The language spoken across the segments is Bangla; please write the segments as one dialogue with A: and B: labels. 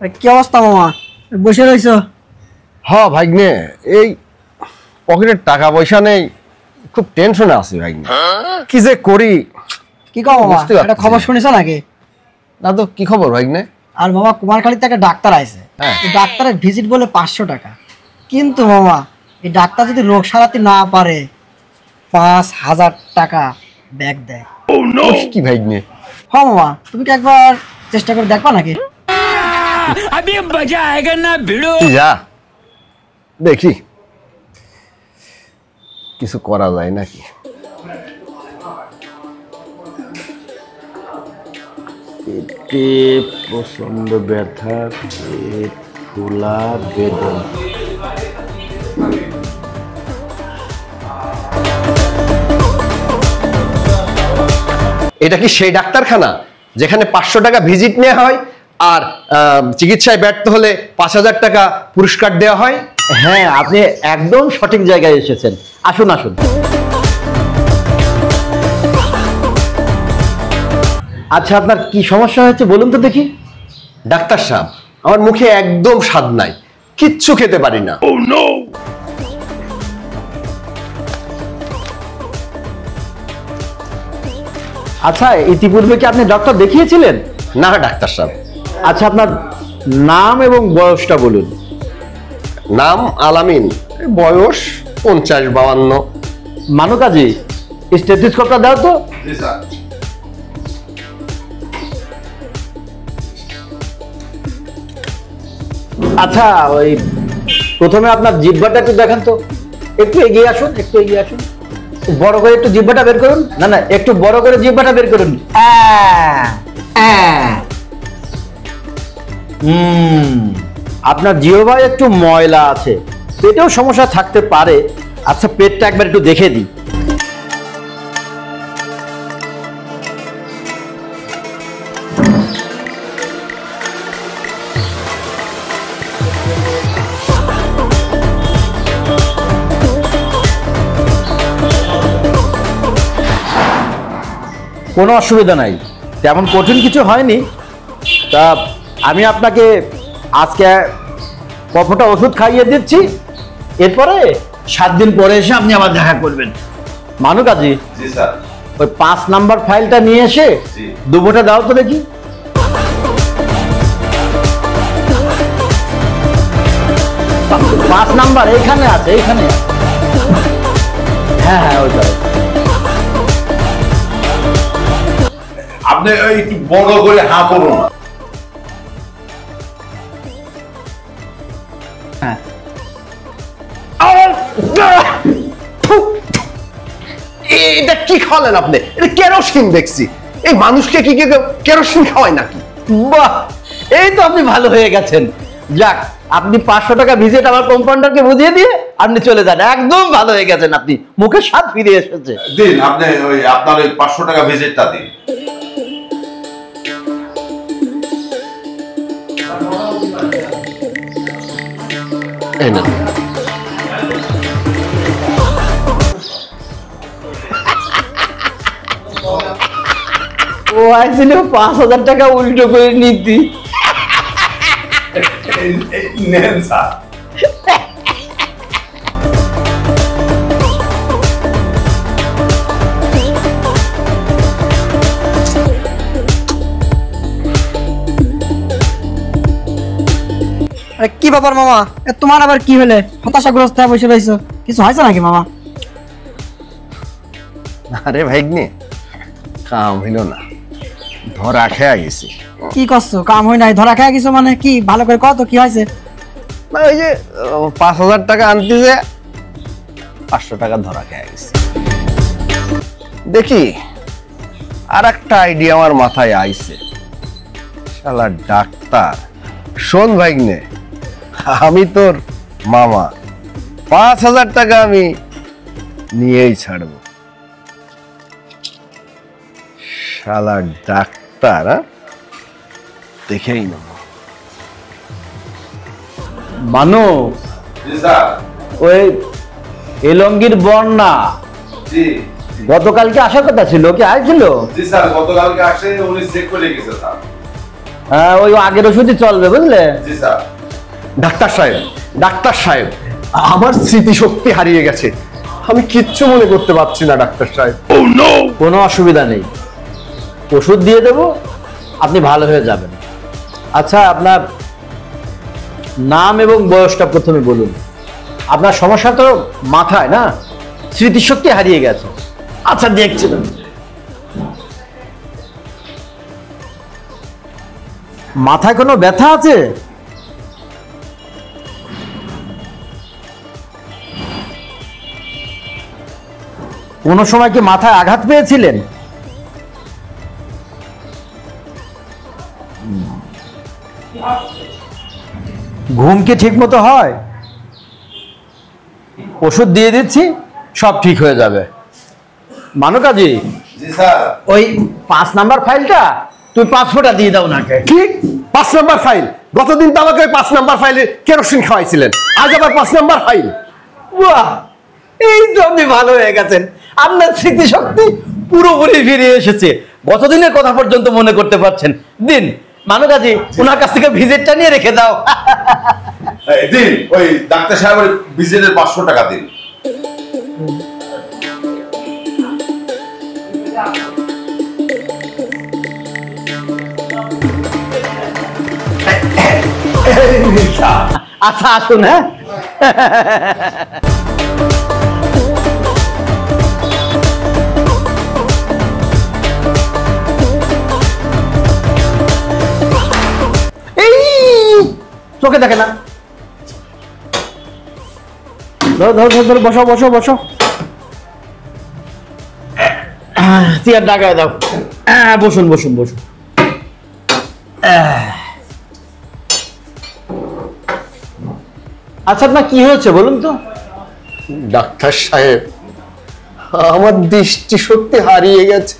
A: কি অবস্থা মামা, বসে রইছো?
B: হ্যাঁ ভাগ্নে, এই পকেটের টাকা পয়সা নেই, খুব টেনশনে আছি ভাগ্নে। কি যে করি।
A: কি কও মামা, একটা খবর শুনেছো নাকি?
B: না তো, কি খবর ভাগ্নে?
A: আর মামা, কুমারখালীতে একটা ডাক্তার আইছে। ডাক্তারের ভিজিট বলে 500 টাকা। কিন্তু মামা, এই ডাক্তার যদি রোগ সারাতে না পারে 5000 টাকা ব্যাক দেয়।
B: কি ভাগ্নে?
A: হ্যাঁ মামা, তুমি কি একবার চেষ্টা করে দেখবা নাকি?
C: अभी मजा आएगा ना भिड़ो।
B: যা দেখি কিছু করা যায় নাকি।
D: পেটে প্রচন্ড ব্যথা, পেট ফোলা, বেদনা।
B: এটা কি সেই ডাক্তারখানা যেখানে 500 টাকা ভিজিট নেওয়া হয় আর চিকিৎসায় ব্যর্থ হলে 5000 টাকা পুরস্কার দেওয়া হয়?
D: হ্যাঁ, আপনি একদম সঠিক জায়গায় এসেছেন। আসুন আসুন। আচ্ছা, আপনার কি সমস্যা হয়েছে বলুন তো দেখি।
B: ডাক্তার সাহেব, আমার মুখে একদম স্বাদ নাই, কিচ্ছু খেতে পারি না।
D: আচ্ছা, ইতিপূর্বে কি আপনি ডক্টর দেখিয়েছিলেন?
B: না ডাক্তার সাহেব।
D: আচ্ছা, আপনার নাম এবং বয়সটা বলুন।
B: নাম আলামিন, বয়স 50-52।
D: মানুকাজি, স্টেথোস্কোপটা দাও তো। আচ্ছা, ওই প্রথমে আপনার জিহ্বাটা একটু দেখান তো। একটু এগিয়ে আসুন, একটু এগিয়ে আসুন। বড় করে একটু জিহ্বাটা বের করুন। না না, একটু বড় করে জিহ্বাটা বের করুন। আপনার জিহ্বায় একটু ময়লা আছে, পেটেও সমস্যা থাকতে পারে। আচ্ছা, পেটটা একবার একটু দেখে দিই। কোনো অসুবিধা নাই, তেমন কঠিন কিছু হয়নি। তা আমি আপনাকে আজকে কফটা ওষুধ খাইয়ে দিচ্ছি, এরপরে 7 দিন পরে এসে আপনি আবার দেখা করবেন। মানুকাজি, ওই 5 নাম্বার ফাইলটা নিয়ে এসে দুবোটা দাও তো দেখি। পাঁচ নাম্বার এইখানে আছে, এইখানে। হ্যাঁ হ্যাঁ, ওইটা।
E: আপনি একটু বড় করে হা করুন।
D: হ্যাঁ,
B: এটা কি খাওয়ালেন আপনি? এটা কেরোসিন দেখছি। এই মানুষকে কি কেরোসিন খাওয়ায় নাকি?
D: বাহ, এই তো আপনি ভালো হয়ে গেছেন। যাক, আপনি 500 টাকা ভিজিট আমার কম্পাউন্ডারকে বুঝিয়ে দিয়ে আপনি চলে যান। একদম ভালো হয়ে গেছেন, আপনি মুখে স্বাদ ফিরে এসেছে।
E: দিন আপনি আপনার ওই 500 টাকা ভিজিটটা দিন।
B: এই না,
D: ও আইছিল 5000 টাকা উল্টো করে নিতি।
E: নেন স্যার।
A: আরে কি ব্যাপার মামা, তোমার আবার কি হলে হতাশাগ্রস্ত হয়ে বসে রইছো? কিছু হয়েছে নাকি মামা?
B: আরে ভাগ্নে, কাম হইল না, ধরা খেয়া গেছি।
A: কি করছো? কাম হয় নাই, ধরা খেয়ে গেছো মানে কি? ভালো করে কত কি হয়েছে?
B: না, ওই যে 5000 টাকা আনতে যে 500 টাকা ধরা খেয়ে গেছি। দেখি আর একটা আইডিয়া আমার মাথায় আইছে। শালা ডাক্তার, শোন ভাগ্নে, আমি তোর মামা, 5000 টাকা আমি নিয়েই ছাড়বো। শালা ডাক্তার, দেখেই না।
D: মানো, ওই এলঙ্গির বন্যা গতকালকে আসার কথা ছিল, কি আইছিল?
E: জি স্যার, গতকালকে আসে, উনি চেক করে গেছে স্যার।
D: হ্যাঁ, ওই আগের ওষুধই চলবে, বুঝলে?
E: জি স্যার।
B: ডাক্তার সাহেব, আমার স্মৃতিশক্তি হারিয়ে গেছে, আমি কিচ্ছু মনে করতে পারছি না ডাক্তার সাহেব।
D: কোনো অসুবিধা নেই, ওষুধ দিয়ে দেবো, আপনি ভালো হয়ে যাবেন। আচ্ছা, আপনার নাম এবং বয়সটা প্রথমে বলুন। আপনার সমস্যা তো মাথায়, না? স্মৃতিশক্তি হারিয়ে গেছে। আচ্ছা, দেখছিলাম মাথায় কোনো ব্যথা আছে? কোনো সময় কি মাথায় আঘাত পেয়েছিলেন? ঘুম কি ঠিক মতো হয়? ওষুধ দিয়ে দিচ্ছি, সব ঠিক হয়ে যাবে। মানো কাজী,
E: জি স্যার।
D: ওই 5 নাম্বার ফাইলটা তুই 5 ফোঁটা দিয়ে দাও নাকে।
B: কি 5 নাম্বার ফাইল? গতদিন তো আমাকে 5 নাম্বার ফাইলে কেরোসিন খাওয়াইছিলেন, আজ আবার 5 নাম্বার ফাইল?
D: বাহ, এই তো আপনি ভালো হয়ে গেছেন, আপনার স্মৃতিশক্তি পুরোপুরি ফিরে এসেছে, গতদিনের কথা পর্যন্ত মনে করতে পারছেন। দিন মানো কাজী, ওনার কাছ থেকে ভিজিটটা নিয়ে রেখে দাও।
E: দিন ওই ডাক্তার সাহেবের ভিজিটের 500 টাকা দিন।
D: আচ্ছা, আসুন। হ্যাঁ, এই চোখে দেখে না। ধরো ধরো ধরো ধরো, বসো বসো বসো। চেয়ার ডাকায় দাও। বসুন বসুন বসুন। আচ্ছা, আপনার কি হয়েছে বলুন তো?
B: ডাক্তার সাহেব, আমার দৃষ্টিশক্তি হারিয়ে গেছে,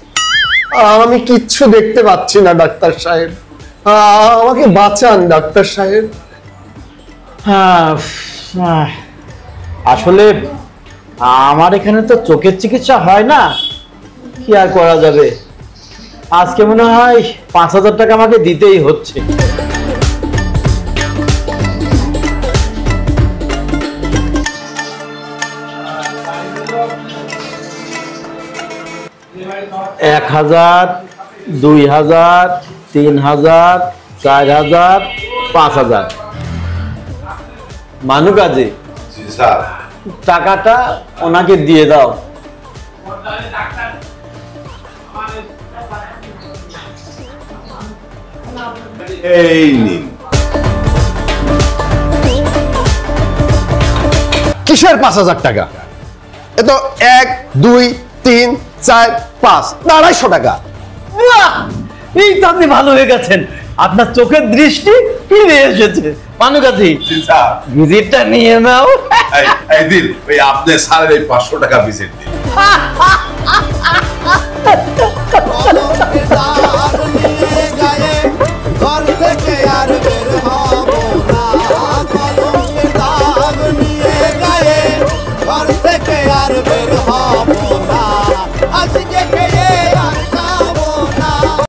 B: আমি কিচ্ছু দেখতে পাচ্ছি না ডাক্তার সাহেব, আমাকে বাঁচান ডাক্তার সাহেব।
D: আসলে আমার এখানে তো চোখের চিকিৎসা হয় না, কি আর করা যাবে। আজকে মনে হয় 5,000 টাকা আমাকে দিতেই হচ্ছে। এক 1000, 2000, 3000, 4000, 5000। মানু কাজে
E: জি স্যার।
D: টাকাটা ওনাকে দিয়ে দাও।
E: এই নিন।
B: কিসের 5,000 টাকা? এ তো 1, 2, 3, 4, 5, 250 টাকা।
D: বাহ! এই তো আপনি ভালো হয়ে গেছেন, আপনার চোখের দৃষ্টি ফিরে এসেছে। মানু কাজী,
E: জি স্যার।
D: ভিজিটটা নিয়ে নাও।
E: এই দিন ওই আপনি স্যারের এই 500 টাকা ভিজিট দিন।